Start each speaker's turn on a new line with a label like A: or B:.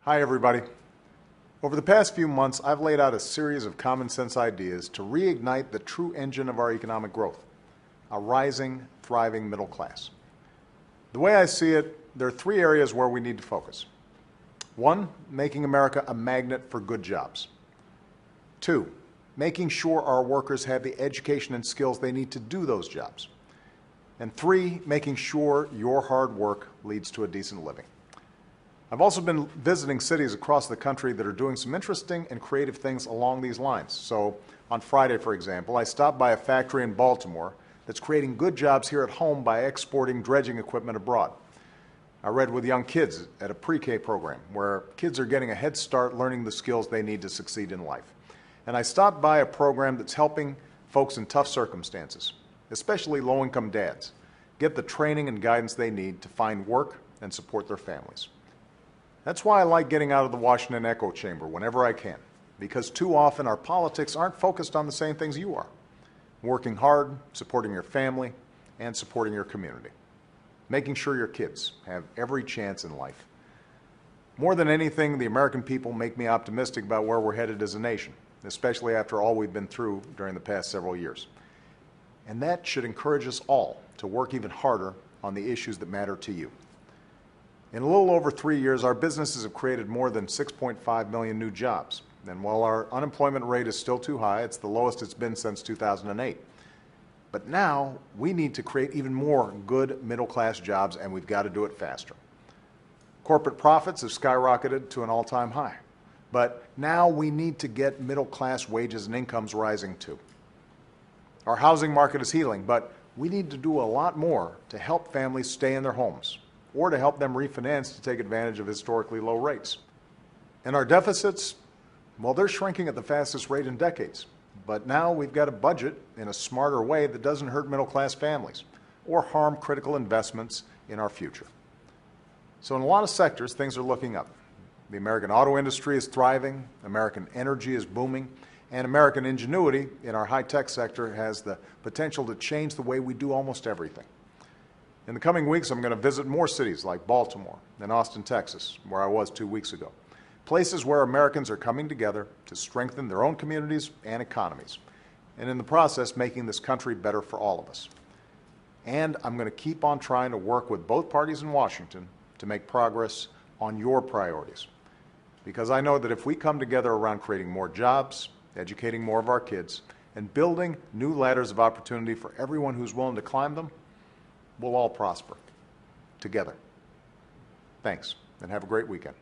A: Hi, everybody. Over the past few months, I've laid out a series of common sense ideas to reignite the true engine of our economic growth, a rising, thriving middle class. The way I see it, there are three areas where we need to focus. One, making America a magnet for good jobs. Two, making sure our workers have the education and skills they need to do those jobs. And three, making sure your hard work leads to a decent living. I've also been visiting cities across the country that are doing some interesting and creative things along these lines. So on Friday, for example, I stopped by a factory in Baltimore that's creating good jobs here at home by exporting dredging equipment abroad. I read with young kids at a pre-K program where kids are getting a head start learning the skills they need to succeed in life. And I stopped by a program that's helping folks in tough circumstances, especially low-income dads, get the training and guidance they need to find work and support their families. That's why I like getting out of the Washington echo chamber whenever I can, because too often our politics aren't focused on the same things you are. Working hard, supporting your family, and supporting your community. Making sure your kids have every chance in life. More than anything, the American people make me optimistic about where we're headed as a nation, especially after all we've been through during the past several years. And that should encourage us all to work even harder on the issues that matter to you. In a little over 3 years, our businesses have created more than 6.5 million new jobs. And while our unemployment rate is still too high, it's the lowest it's been since 2008. But now we need to create even more good middle-class jobs, and we've got to do it faster. Corporate profits have skyrocketed to an all-time high. But now we need to get middle-class wages and incomes rising too. Our housing market is healing, but we need to do a lot more to help families stay in their homes, or to help them refinance to take advantage of historically low rates. And our deficits, well, they're shrinking at the fastest rate in decades. But now we've got to budget in a smarter way that doesn't hurt middle-class families or harm critical investments in our future. So in a lot of sectors, things are looking up. The American auto industry is thriving, American energy is booming, and American ingenuity in our high-tech sector has the potential to change the way we do almost everything. In the coming weeks, I'm going to visit more cities like Baltimore and Austin, Texas, where I was 2 weeks ago. Places where Americans are coming together to strengthen their own communities and economies, and in the process, making this country better for all of us. And I'm going to keep on trying to work with both parties in Washington to make progress on your priorities. Because I know that if we come together around creating more jobs, educating more of our kids, and building new ladders of opportunity for everyone who's willing to climb them, we'll all prosper together. Thanks, and have a great weekend.